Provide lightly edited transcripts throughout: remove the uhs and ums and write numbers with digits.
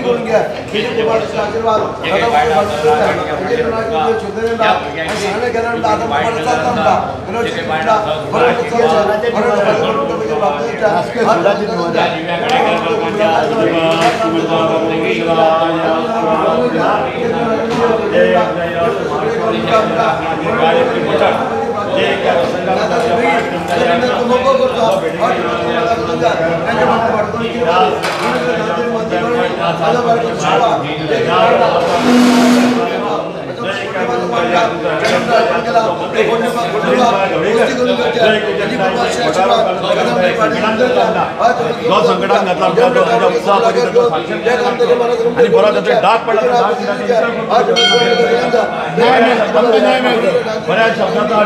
करून घ्या आशीर्वाद संकटात घातला आणि बरा त्याचा डाग पडला बऱ्याच शब्दाचा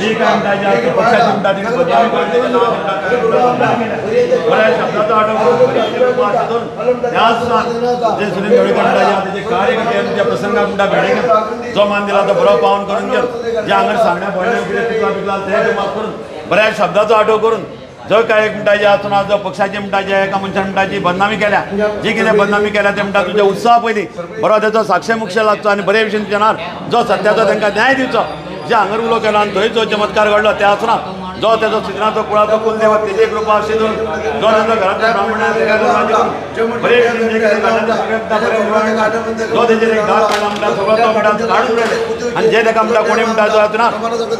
जे काय म्हणतात पक्षाची म्हणतात बऱ्याच शब्दाचा जे सुनील ढवळीकर म्हणतात कार्यकर्ते त्या प्रसंगात म्हणता भेटे जो मान दिला तर बरो पावन करून घेऊन ज्या अंगण सांगण्या पडल्या पिकला ते माफ करून बऱ्याच शब्दाचो आठव करून जो काय एक म्हणटाचे आसतना जो पक्षाचे म्हणटाचे एका मनशान म्हणटाची बदनामी केल्या जी कितें बदनामी केल्या ते म्हणटा तुझ्या उत्साहा पयलीं बरो तेचो साक्षी मुख्य लागचो आनी बरे भशेन विचारणार जो सत्याचो तांकां न्याय दिवचो जे हांगर उलो केलो आनी थंय जो चमत्कार घडलो त्या आसतना जो तेजो सिद्धनाथो कुळाचो कुलदेवत तेजे कृपा आशिल्लो जो तेजो घरांतल्या ब्राह्मणां बरे जो तेजेर एक दाग पडला म्हणटा सगळो तो म्हणटा काडून उडयले आनी जे ताका म्हणटा कोणी म्हणटा जो आसतना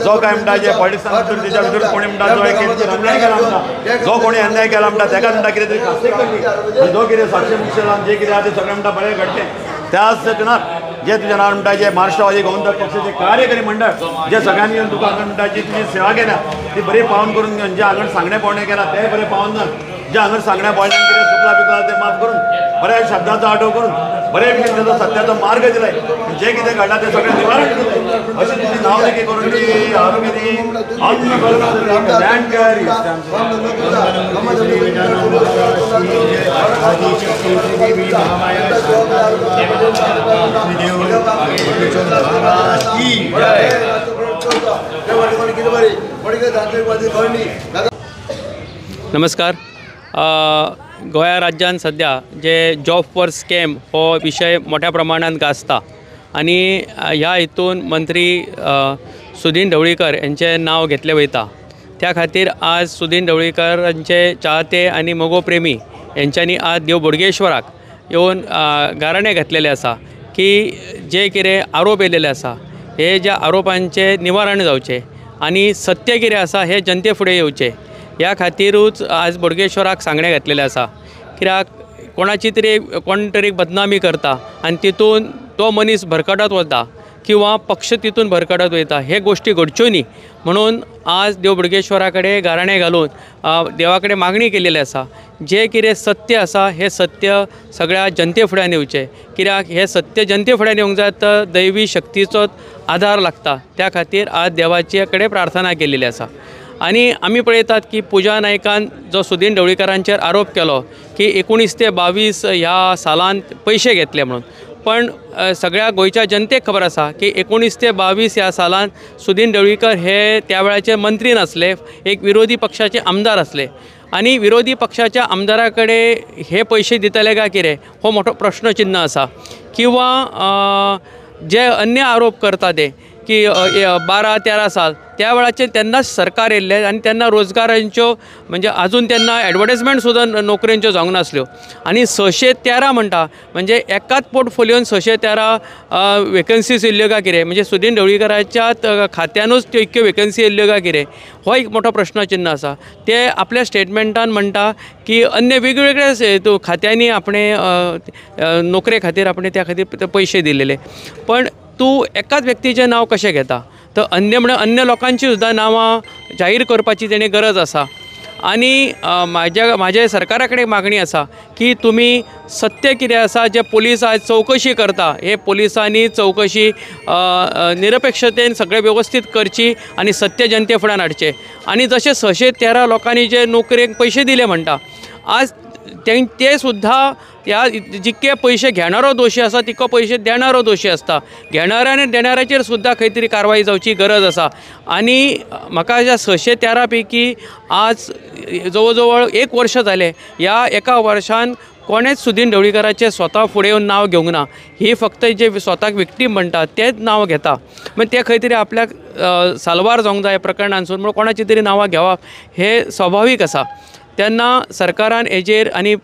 जो काय म्हणटा जे पॉलिटिक्सान भितर तेच्या भितर कोणी म्हणटा जो एक अन्याय केला म्हणटा जो कोणी अन्याय केला म्हणटा ताका म्हणटा कितें तरी खास्ती करली आनी जो कितें साक्षी मुख्य जे कितें आहा तें सगळें म्हणटा बरें घडलें त्याच सेकंदार जे तुझे नाव म्हणटा जे महाराष्ट्रवादी गोवंतक पक्षाचे कार्यकारी मंडळ जे सगळ्यांनी येऊन तुका हांगा म्हणटा जी तुमी सेवा केल्या ती बरी पावन करून घेवन जे हांगा सांगणे पळणे केला ते बरे पावन जावन जे हांगा सांगण्या पळण्यान कितें चुकला बिकला ते माफ करून बऱ्या शब्दाचो आठव करून बरे भशेन तेजो सत्याचो मार्ग दिलाय जे कितें घडला ते सगळें निवारण केलें अशें तुजी नांव लेखी करून ती आरोग्य दी आत्म नमस्कार. गोंया राज्यान सध्या जे जॉब फॉर स्कॅम हो विशय मोठ्या प्रमाणात गाजता आणि ह्या हितून मंत्री सुदीन ढवळीकर यांचे नाव घेतले वयता. त्या खातीर आज सुदीन ढवळीकरांचे चाहते आणि मोगो प्रेमी यांच्यांनी आज देव बोडगेश्वराक येवन गाराणे घातलेले आसा की जे कितें आरोप येयलेले आसा हे ज्या आरोपांचे निवारण जावचे आणि सत्य कितें आसा हे जनते फुडें येवचें ह्या खातीरूच आज बोडगेश्वराक सांगणे घातलेले आसा. कित्याक कोणाची तरी कोण तरी बदनामी करता आनी तितून तो मनीस भरकटत वता किंवा पक्ष तितून भरकटत वयता हे गोष्टी घडच्यो न्ही म्हणून आज देव बोडगेश्वरा कडेन गाराणे घालून देवा कडेन मागणी केलेली आसा जे कितें सत्य आसा हे सत्य सगळ्या जनते फुड्यान येवचें. कित्याक हे सत्य जनते फुड्यान येवंक जाय तर दैवी शक्तीचोच आधार लागता. त्या खातीर आज देवाचे कडेन प्रार्थना केलेली आसा. आणि आमी पळयतात की पुजा नायकान जो सुदीन ढवळीकरांचेर आरोप केलो की 19 ते 22 ह्या सालांत पयशे घेतले म्हणून पण सगळ्या गोंयच्या जनतेक खबर आसा की 19 ते 22 ह्या सालांत सुदीन ढवळीकर हे त्या वेळाचे मंत्री नासले एक विरोधी पक्षाचे आमदार असले आणि विरोधी पक्षाच्या आमदारा कडेन हे पयशे दितले काय कितें हो मोठो प्रश्नचिन्ह आसा. किंवा जे अन्य आरोप करता ते की 12-13 साल त्या वेळाचेर तेन्नाच सरकार येयल्ले आनी तेन्ना रोजगारांच्यो म्हणजे अजून तेन्ना एडवर्टायजमेंट सुद्दां नोकऱ्यांच्यो जावंक नासल्यो आनी 613 म्हणटा म्हणजे एकाच पोर्टफोलियोन 613 वेकन्सीज येयल्ल्यो काय कितें म्हणजे सुदीन ढवळीकराच्याच खात्यानूच त्यो इतक्यो वेकन्सी येयल्ल्यो काय कितें हो एक मोठो प्रश्नचिन्ह आसा. ते आपल्या स्टेटमेंटान म्हणटा की अन्य वेगवेगळ्या खात्यांनी आपणे नोकरे खातीर आपणे त्या खातीर पयशे दिलेले पण तूं एकाच व्यक्तीचें नांव कशें घेता तर अन्य लोकांची सुद्दां नांवां जाहीर करपाची तेणी गरज आसा. आनी म्हाजे सरकारा कडेन मागणी आसा की तुमी सत्य कितें आसा जे पोलीस आज चवकशी करता हे पोलिसांनी चवकशी निरपेक्षतेन सगळें व्यवस्थीत करची आनी सत्य जनते फुड्यान हाडचें. आनी जशें 613 लोकांनी जे नोकरेक पयशे दिले म्हणटा आज ते सुद्दां ह्या जितके पयशे घेणारो दोशी आसा तितको पयशे देणारो दोशी आसता. घेणाऱ्या आनी देणाऱ्याचेर सुद्दां खंय तरी कारवाई जावची गरज आसा. आनी म्हाका ह्या 613 पैकी आज जवळ जवळ 1 वर्ष जालें ह्या एका वर्षान कोणेच सुदीन ढवळीकराचें स्वता फुडें येवन नांव घेवंक ना. ही फक्त जे स्वताक विक्टीम म्हणटा तेच नांव घेता. मागीर ते खंय तरी आपल्याक साल्वार जावंक जाय प्रकरणांसून म्हणून कोणाची तरी नांवां घेवप हे स्वाभावीक आसा. तेन्ना सरकारान हेजेर आनी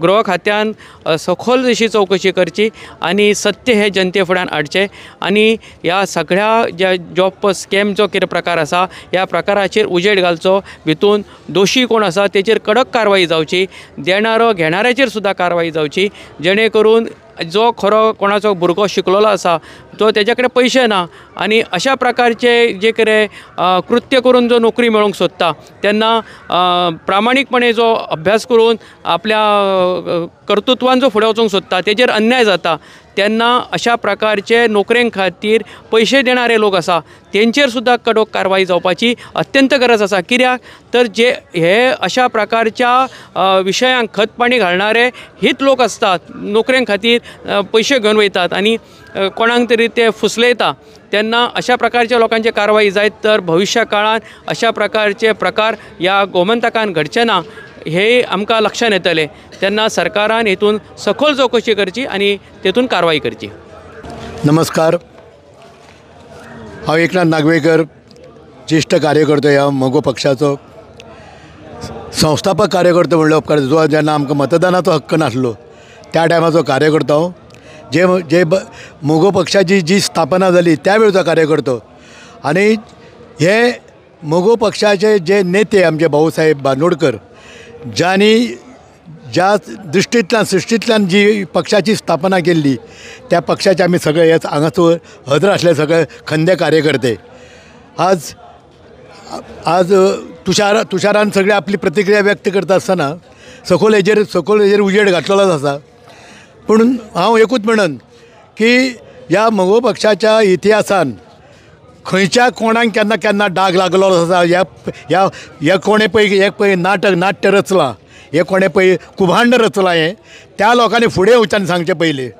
गृह खात्यान सखोल अशी चवकशी करची आनी सत्य हे जनते फुड्यान हाडचें आनी ह्या सगळ्या ज्या जॉब स्कॅम जो कितें प्रकार आसा ह्या प्रकाराचेर उजेड घालचो. भितून दोशी कोण आसा तेचेर कडक कारवाई जावची. देणारो घेणाऱ्याचेर सुद्दां कारवाई जावची जेणे करून जो खरो कोणाचो भुरगो शिकलेलो आसा तो तेजे कडेन पयशे ना आनी अशा प्रकारचे जे कितें कृत्य करून जो नोकरी मेळोवंक सोदता तेन्ना प्रामाणीकपणे जो अभ्यास करून आपल्या कर्तृत्वान जो फुडें वचूंक सोदता तेजेर अन्याय जाता तेन्ना अशा प्रकारचे नोकरें खातीर पयशे देणारे लोक आसा तेंचेर सुद्दां कडक कारवाई जावपाची अत्यंत गरज आसा. कित्याक तर जे हे अशा प्रकारच्या विशयांक खतपाणी घालणारे हीच लोक असतात नोकरें खातीर पयशे घेवन वयतात आनी कोणाक तरी ते फुसलयता. तेन्ना अशा प्रकारच्या लोकांची कारवाई जायत तर भविष्य काळात अशा प्रकारचे प्रकार ह्या गोमंतकान घडचे ना हे आमकां लक्षांत येतलें. तेन्ना सरकारान हेतून सखोल चवकशी करची आनी तेतून कारवाई करची. नमस्कार, हांव एकनाथ नागवेकर, ज्येष्ठ कार्यकर्तो ह्या मोगो पक्षाचो संस्थापक कार्यकर्तो म्हणलो उपकार. जो जेन्ना आमकां मतदानाचो हक्क नासलो त्या टायमाचो कार्यकर्तो हांव. जे मोगो पक्षाची जी स्थापना जाली त्या वेळचो कार्यकर्तो. आनी हे मोगो पक्षाचे जे नेते आमचे भाऊसाहेब बांदोडकर ज्या सृश्टींतल्यान जी पक्षाची स्थापना केल्ली त्या पक्षाचे आमी सगळे हांगासर हजर आसले सगळे खंदे कार्यकर्ते. आज तुषारान सगळे आपली प्रतिक्रिया व्यक्त करता आसतना सखोल हेजेर उजेड घातलेलोच आसा. पूण हांव एकूच म्हणन की ह्या मोगो पक्षाच्या इतिहासान खंयच्या कोणाक केन्ना केन्ना डाग लागलो आसा. ह्या कोणे पळय नाट्य रचलां, हे कोणे पळय कुभांड रचलां, हें त्या लोकांनी फुडें वचून सांगचें पयलीं.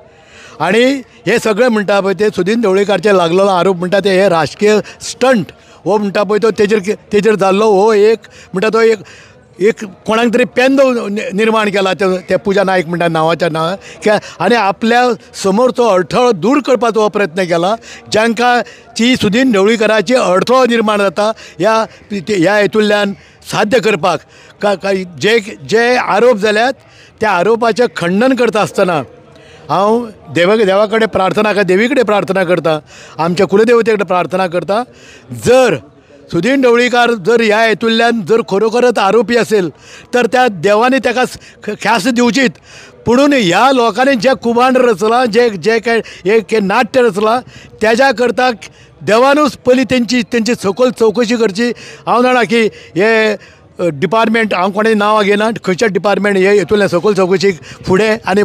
आनी हे सगळें म्हणटा पळय ते सुदीन ढवळीकाराचेर लागलेलो आरोप म्हणटा ते हे राजकीय स्टंट हो म्हणटा पळय तो तेजेर जाल्लो हो एक म्हणटा तो एक कोणाक तरी पेंदो निर्माण केला त्या पुजा नायक म्हणटा नांवाच्या नांवां आनी आपल्या समोरचो अडथळो दूर करपाचो हो प्रयत्न केला. जांकां ची सुदीन ढवळीकाराची अडथळो निर्माण जाता ह्या हेतूंतल्यान साध्य करपाक जे आरोप जाल्यात त्या आरोपाचें खंडन करता आसतना हांव देवा कडेन देवी कडेन प्रार्थना करता, आमच्या कुलदेवते कडेन प्रार्थना करता. जर सुदीन ढवळीकार जर ह्या हेतूंतल्यान जर खरोखरच आरोपी असेल तर त्या देवानी ताका ख्यास्त दिवचीत. पुणून ह्या लोकांनी जे कुभांड रचलां जे काय नाट्य रचलां त्याच्या करता देवानूच पयलीं तेंची सखोल चवकशी करची. हांव जाणा की हे डिपार्टमेंट हांव कोणाची नांवां घेयना, खंयच्या डिपार्टमेंट हे हेतूंतल्यान सखोल चवकशीक फुडें आनी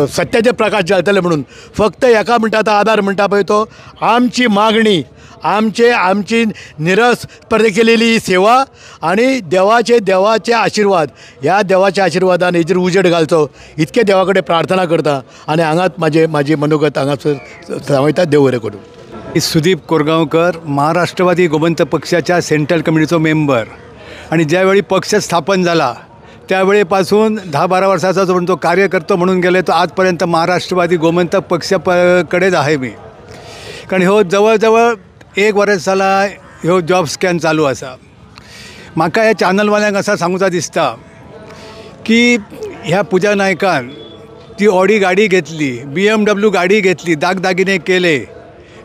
सत्याचे प्रकाश घालतले म्हणून. फक्त एका म्हणटा तो आदार म्हणटा पळय तो आमची मागणी, आमची निरस केलेली सेवा आणि देवाचे आशिर्वाद. ह्या देवाच्या आशिर्वादान हेजेर उजेड घालचो इतके देवा कडेन प्रार्थना करता आनी हांगाच म्हाजी मनोगत हांगासर सांवयता. देव बरें करूं. सुदीप कोरगांवकर, महाराष्ट्रवादी गोमंतक पक्षाच्या सेंट्रल कमिटीचो मेंबर आणि ज्यावेळी पक्ष स्थापन झाला त्यावेळेपासून 10-12 वर्षाचा जो तो कार्यकर्तो म्हणून गेले तो आजपर्यंत महाराष्ट्रवादी गोमंतक पक्षाकडेच आहे मी. कारण ह्यो जवळजवळ 1 वर्स जाला ह्यो जॉब स्कॅम चालू आसा. म्हाका ह्या चॅनलवाल्यांक असा सांगूचा दिसता की ह्या पुजा नायकान ती ऑडी गाडी घेतली, BMW गाडी घेतली, दागदागिने केले,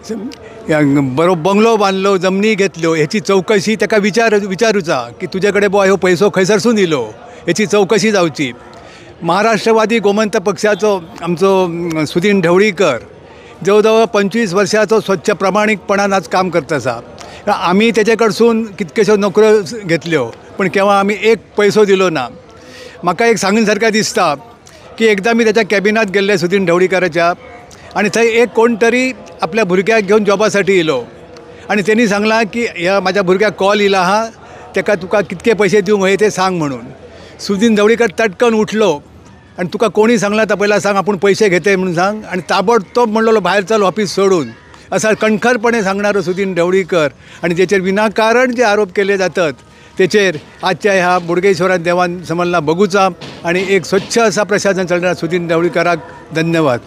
बंगलो बांधलो, जमनी घेतल्यो, ह्याची चौकशी ताका विचारूचा की तुझ्याकडे बुवा ह्यो पैसो खंयसरसून दिलो, ह्याची चौकशी जावची. महाराष्ट्रवादी गोमंतक पक्षाचो आमचो सुदीन ढवळीकर जवळजवळ 25 वर्षाचो स्वच्छ प्रामाणिकपणान आज काम करता आसा. आमी तेजे कडसून कितक्योश्यो नोकऱ्यो घेतल्यो पण केव्हा आमी एक पैसो दिलो ना. म्हाका एक सांगून सारकें दिसता की एकदा मी त्याच्या कॅबिनात गेल्ले सुदीन ढवळीकराच्या आणि थंय एक कोण तरी आपल्या भुरग्याक घेवन जॉबासाठी येयलो आणि त्यांनी सांगला की ह्या माझ्या भुरग्याक कॉल येयला हा तेका तुका कितके पैसे दिवंक होय ते सांग म्हणून. सुदीन ढवळीकर तटकन उठलो आणि तुका कोणी सांगला तर पहिला सांग आपण पैसे घेते म्हणून सांग आणि ताबडतोब म्हणलो बाहेर चल ऑफिस सोडून असा कणखरपणे सांगणारं सुदीन ढवळीकर आणि ज्याचेर विनाकारण जे आरोप केले जातात तेचेर आजच्या ह्या बोडगेश्वरान देवान समजला बघूचा आणि एक स्वच्छ असा प्रशासन चलणार सुदीन ढवळीकराक धन्यवाद.